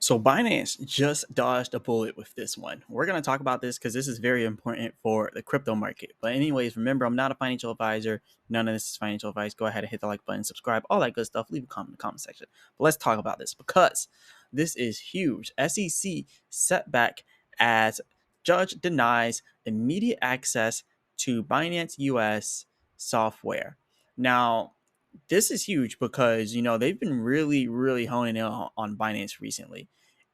So Binance just dodged a bullet with this one. We're going to talk about this because this is very important for the crypto market. But anyways, remember, I'm not a financial advisor. None of this is financial advice. Go ahead and hit the like button, subscribe, all that good stuff. Leave a comment in the comment section. But let's talk about this because this is huge. SEC setback as judge denies immediate access to Binance US software. Now, this is huge because they've been really honing in on Binance recently.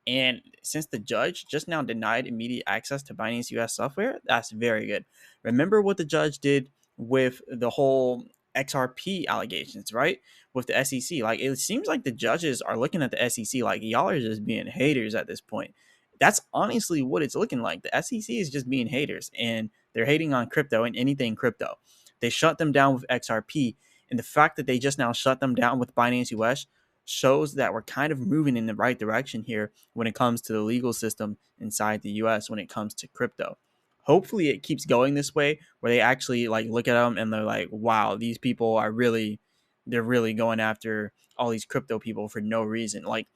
And since the judge just now denied immediate access to Binance US software, that's very good. Remember what the judge did with the whole XRP allegations, right? With the SEC. Like, it seems like the judges are looking at the SEC like y'all are just being haters at this point. That's honestly what it's looking like. The SEC is just being haters, and they're hating on crypto and anything crypto. They shut them down with XRP, and the fact that they just now shut them down with Binance US shows that we're kind of moving in the right direction here when it comes to the legal system inside the US when it comes to crypto. Hopefully it keeps going this way where they actually like look at them and they're like, wow, these people are they're really going after all these crypto people for no reason. Like,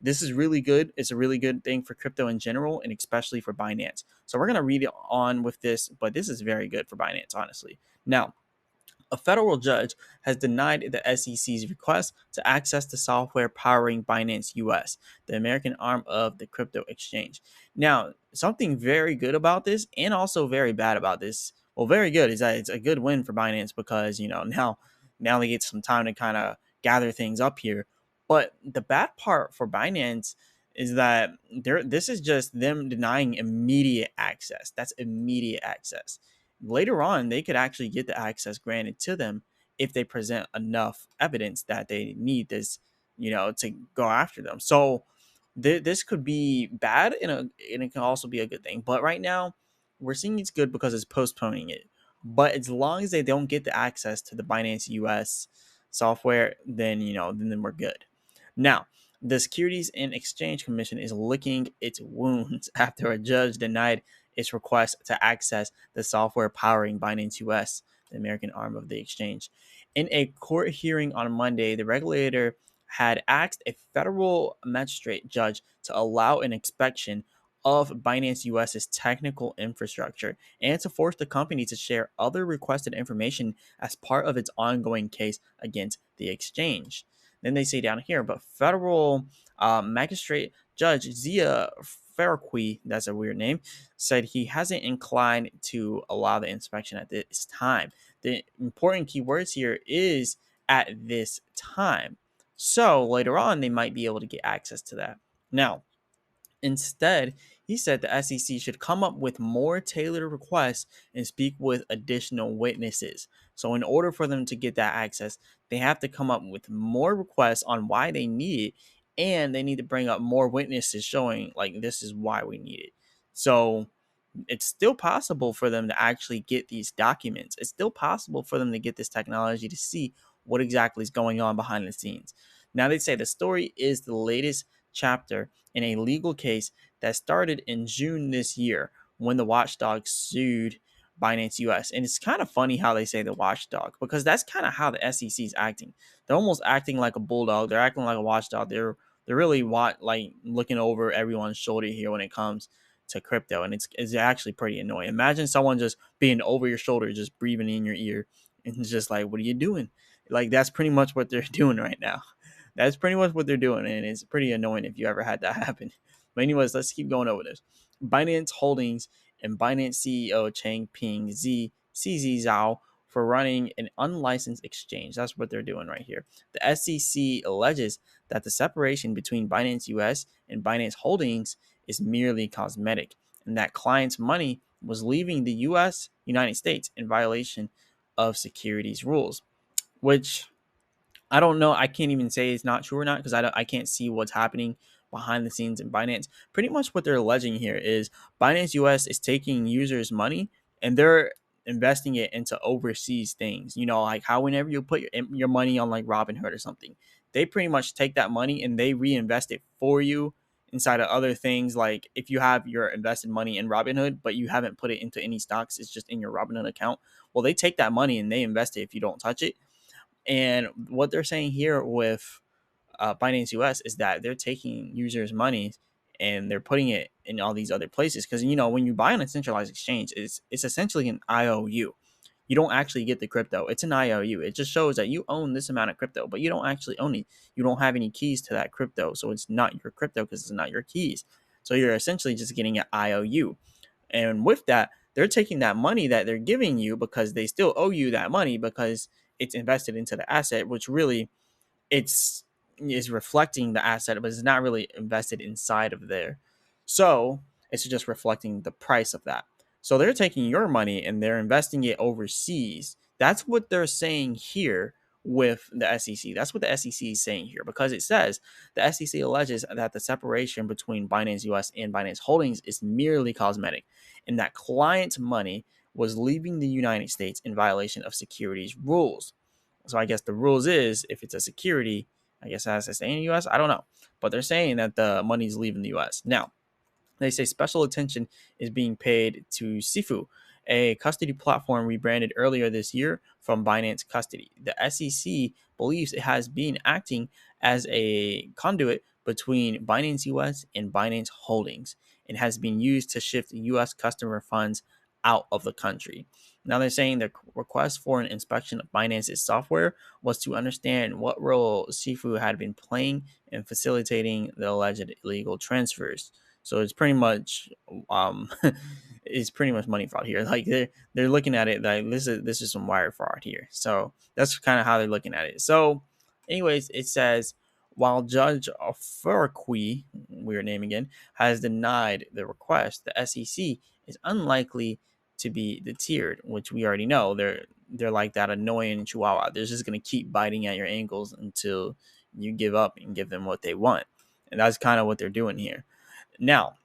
this is really good. It's a really good thing for crypto in general and especially for Binance. So we're going to read it on with this, but this is very good for Binance, honestly. Now, a federal judge has denied the SEC's request to access the software powering Binance US, the American arm of the crypto exchange. Now, something very good about this and also very bad about this. Well, very good is that it's a good win for Binance because, now they get some time to kind of gather things up here. But the bad part for Binance is that this is just them denying immediate access. That's immediate access. Later on, they could actually get the access granted to them if they present enough evidence that they need this, to go after them. So this could be bad and it can also be a good thing. But right now, we're seeing it's good because it's postponing it. But as long as they don't get the access to the Binance US software, then we're good. Now, the Securities and Exchange Commission is licking its wounds after a judge denied its request to access the software powering Binance US, the American arm of the exchange. In a court hearing on Monday, the regulator had asked a federal magistrate judge to allow an inspection of Binance US's technical infrastructure and to force the company to share other requested information as part of its ongoing case against the exchange. Then they say down here, but federal magistrate judge Zia Farqui, that's a weird name, said he hasn't inclined to allow the inspection at this time. The important key words here is at this time. So later on, they might be able to get access to that. Now, instead, he said the SEC should come up with more tailored requests and speak with additional witnesses. So, in order for them to get that access, they have to come up with more requests on why they need it, and they need to bring up more witnesses showing, like, this is why we need it. So, it's still possible for them to actually get these documents. It's still possible for them to get this technology to see what exactly is going on behind the scenes. Now, they say the story is the latest chapter in a legal case that started in June this year when the watchdog sued Binance US. And it's kind of funny how they say the watchdog because that's kind of how the SEC is acting. They're almost acting like a bulldog. They're acting like a watchdog. They're really like looking over everyone's shoulder here when it comes to crypto, and it's actually pretty annoying. Imagine someone just being over your shoulder, just breathing in your ear, and it's just like, what are you doing? Like, that's pretty much what they're doing right now. That's pretty much what they're doing, and it's pretty annoying if you ever had that happen. But anyways, let's keep going over this. Binance Holdings and Binance CEO Changpeng CZ Zhao for running an unlicensed exchange. That's what they're doing right here. The SEC alleges that the separation between Binance US and Binance Holdings is merely cosmetic, and that clients' money was leaving the United States, in violation of securities rules, which I don't know. I can't even say it's not true or not because I can't see what's happening behind the scenes in Binance. Pretty much what they're alleging here is Binance US is taking users' money and they're investing it into overseas things. Like how whenever you put your money on like Robinhood or something, they pretty much take that money and they reinvest it for you inside of other things. Like if you have your invested money in Robinhood, but you haven't put it into any stocks, it's just in your Robinhood account. Well, they take that money and they invest it if you don't touch it. And what they're saying here with Binance US is that they're taking users' money and they're putting it in all these other places. Because when you buy on a centralized exchange, it's essentially an IOU. You don't actually get the crypto. It's an IOU. It just shows that you own this amount of crypto, but you don't actually own it. You don't have any keys to that crypto, so it's not your crypto because it's not your keys. So you're essentially just getting an IOU. And with that, they're taking that money that they're giving you because they still owe you that money because it's invested into the asset, which really it's is reflecting the asset, but it's not really invested inside of there. So it's just reflecting the price of that. So they're taking your money and they're investing it overseas. That's what they're saying here with the SEC. That's what the SEC is saying here because it says the SEC alleges that the separation between Binance US and Binance Holdings is merely cosmetic and that client money was leaving the United States in violation of securities rules. So I guess the rules is if it's a security, I guess it has to stay in the US. I don't know. But they're saying that the money's leaving the US. Now, they say special attention is being paid to Sifu, a custody platform rebranded earlier this year from Binance Custody. The SEC believes it has been acting as a conduit between Binance US and Binance Holdings and has been used to shift US customer funds out of the country. Now they're saying the request for an inspection of Binance's software was to understand what role Sifu had been playing in facilitating the alleged illegal transfers. So it's pretty much um it's pretty much money fraud here. Like they're looking at it like this is some wire fraud here. So that's kind of how they're looking at it. So anyways, it says while Judge Farqui, weird name again, has denied the request, the SEC is unlikely to be deterred, which we already know. They're like that annoying chihuahua. They're just gonna keep biting at your ankles until you give up and give them what they want. And that's kind of what they're doing here. Now,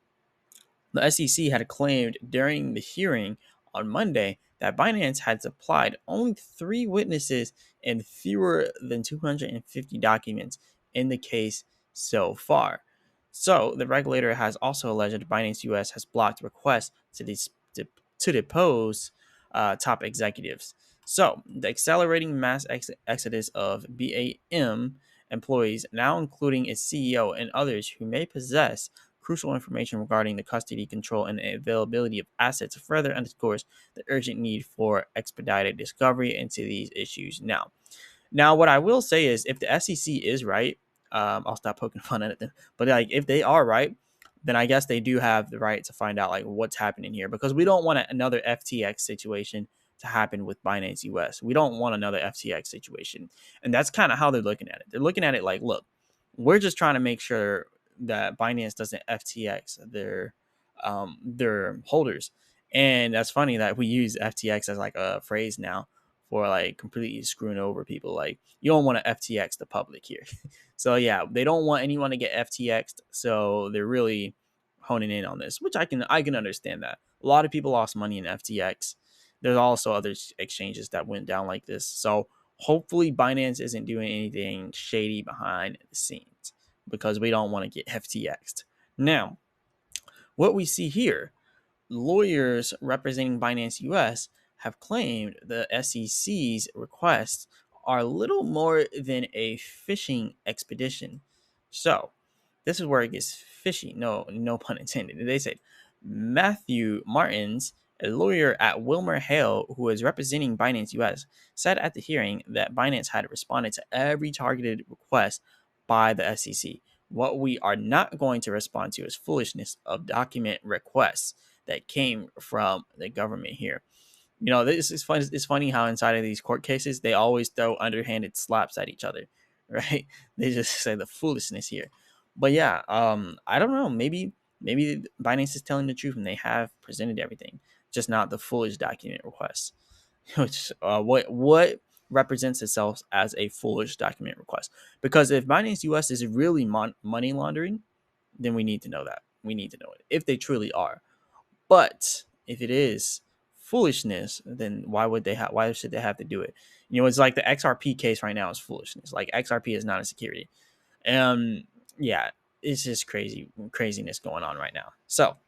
the SEC had claimed during the hearing on Monday that Binance had supplied only 3 witnesses and fewer than 250 documents in the case so far. So, the regulator has also alleged Binance US has blocked requests to depose top executives. So, the accelerating mass exodus of BAM employees, now including its CEO and others who may possess crucial information regarding the custody, control, and availability of assets, further underscores the urgent need for expedited discovery into these issues now, what I will say is, if the SEC is right, I'll stop poking fun at them. But like, if they are right, then I guess they do have the right to find out like what's happening here, because we don't want another FTX situation to happen with Binance US. We don't want another FTX situation, and that's kind of how they're looking at it. They're looking at it like, look, we're just trying to make sure that Binance doesn't FTX their holders, and that's funny that we use FTX as like a phrase now for like completely screwing over people. Like, you don't want to FTX the public here. So yeah, they don't want anyone to get FTX'd. So they're really honing in on this, which I can understand that. A lot of people lost money in FTX. There's also other exchanges that went down like this. So hopefully Binance isn't doing anything shady behind the scenes because we don't want to get FTX'd. Now, what we see here, lawyers representing Binance US have claimed the SEC's requests are little more than a fishing expedition. So, this is where it gets fishy. No pun intended. They said Matthew Martins, a lawyer at Wilmer Hale who is representing Binance US, said at the hearing that Binance had responded to every targeted request by the SEC. What we are not going to respond to is foolishness of document requests that came from the government here. This is fun. It's funny how inside of these court cases, they always throw underhanded slaps at each other, right? They just say the foolishness here. But yeah, I don't know. Maybe Binance is telling the truth and they have presented everything, just not the foolish document requests. Which what represents itself as a foolish document request? Because if Binance US is really money laundering, then we need to know that. We need to know it if they truly are. But if it is foolishness, then why should they have to do it? It's like the XRP case right now is foolishness. Like, XRP is not a security. Yeah, it's just craziness going on right now. So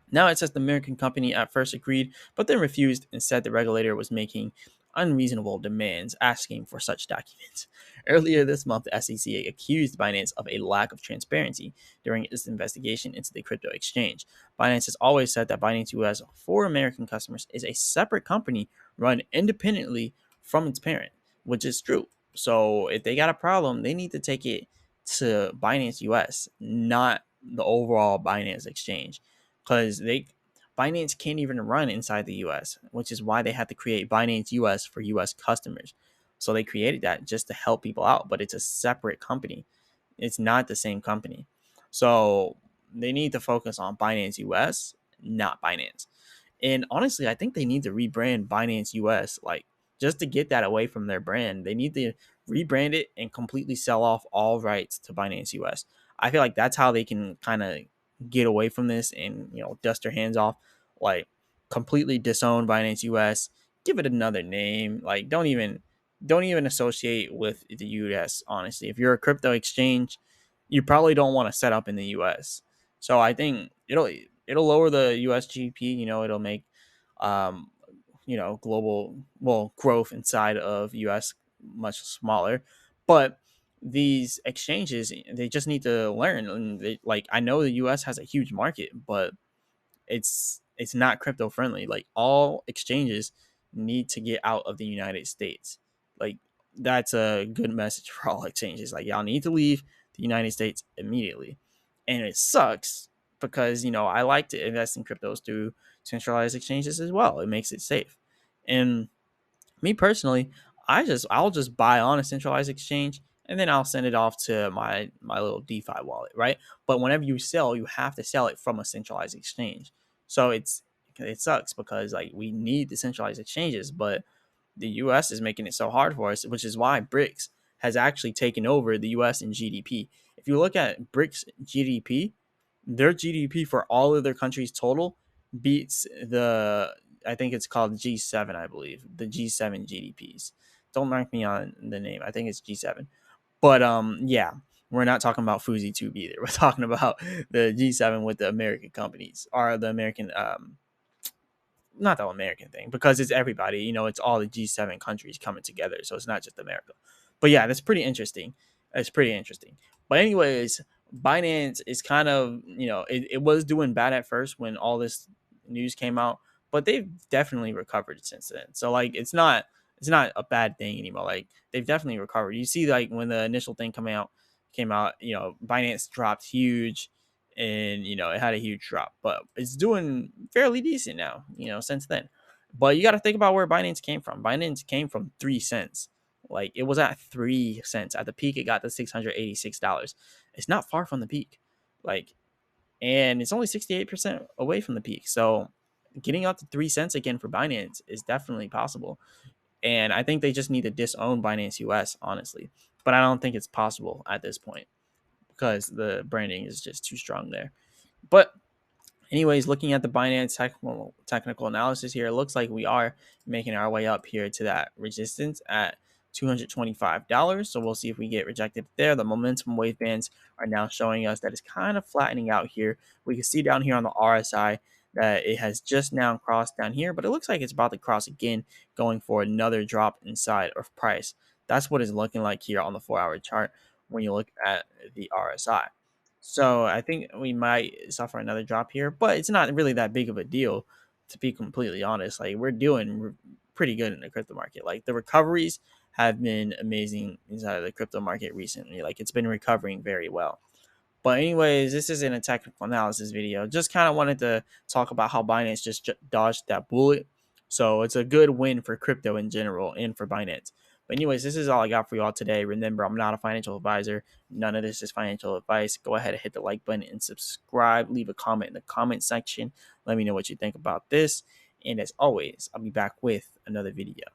now it says the American company at first agreed, but then refused and said the regulator was making unreasonable demands asking for such documents. Earlier this month, the SEC accused Binance of a lack of transparency during its investigation into the crypto exchange. Binance has always said that Binance US for American customers is a separate company run independently from its parent, which is true. So if they got a problem, they need to take it to Binance US, not the overall Binance exchange, because Binance can't even run inside the US, which is why they had to create Binance US for US customers. So they created that just to help people out, but it's a separate company. It's not the same company. So they need to focus on Binance US, not Binance. And honestly, I think they need to rebrand Binance US, like just to get that away from their brand. They need to rebrand it and completely sell off all rights to Binance US. I feel like that's how they can kind of get away from this and, dust their hands off, like completely disown Binance US, give it another name. Like don't even associate with the US, honestly. If you're a crypto exchange, you probably don't want to set up in the US. So I think it'll lower the US GDP, it'll make um global growth inside of US much smaller. But these exchanges, they just need to learn, and like I know the US has a huge market, but it's not crypto friendly. Like all exchanges need to get out of the United States. Like that's a good message for all exchanges. Like y'all need to leave the United States immediately. And it sucks because I like to invest in cryptos through centralized exchanges as well. It makes it safe. And me personally, I'll just buy on a centralized exchange and then I'll send it off to my little DeFi wallet, right? But whenever you sell, you have to sell it from a centralized exchange. So it sucks because like we need the centralized exchanges, but the US is making it so hard for us, which is why BRICS has actually taken over the US in GDP. If you look at BRICS GDP, their GDP for all of their countries total beats the, I think it's called G7, I believe, the G7 GDPs. Don't mark me on the name. I think it's G7. But yeah, we're not talking about Fuzi Tube either. We're talking about the G7 with the American companies, or the American not the American thing, because it's everybody. It's all the G7 countries coming together, so it's not just America. But yeah, that's pretty interesting. It's pretty interesting. But anyways, Binance is kind of, it was doing bad at first when all this news came out, but they've definitely recovered since then. So like it's not a bad thing anymore. Like they've definitely recovered. You see, like when the initial thing came out, Binance dropped huge, and it had a huge drop, but it's doing fairly decent now, since then. But you got to think about where Binance came from. Binance came from 3 cents. Like it was at 3 cents at the peak. It got to $686. It's not far from the peak, like, and it's only 68% away from the peak. So getting up to 3 cents again for Binance is definitely possible. And I think they just need to disown Binance US, honestly. But I don't think it's possible at this point because the branding is just too strong there. But anyways, looking at the Binance technical analysis here, it looks like we are making our way up here to that resistance at $225. So we'll see if we get rejected there. The momentum wave bands are now showing us that it's kind of flattening out here. We can see down here on the RSI that it has just now crossed down here, but it looks like it's about to cross again, going for another drop inside of price. That's what it's looking like here on the 4-hour chart when you look at the RSI. So I think we might suffer another drop here, but it's not really that big of a deal, to be completely honest. Like we're doing pretty good in the crypto market. Like the recoveries have been amazing inside of the crypto market recently. Like it's been recovering very well. But anyways, this isn't a technical analysis video. Just kind of wanted to talk about how Binance just dodged that bullet. So it's a good win for crypto in general and for Binance. But anyways, this is all I got for you all today. Remember, I'm not a financial advisor. None of this is financial advice. Go ahead and hit the like button and subscribe. Leave a comment in the comment section. Let me know what you think about this. And as always, I'll be back with another video.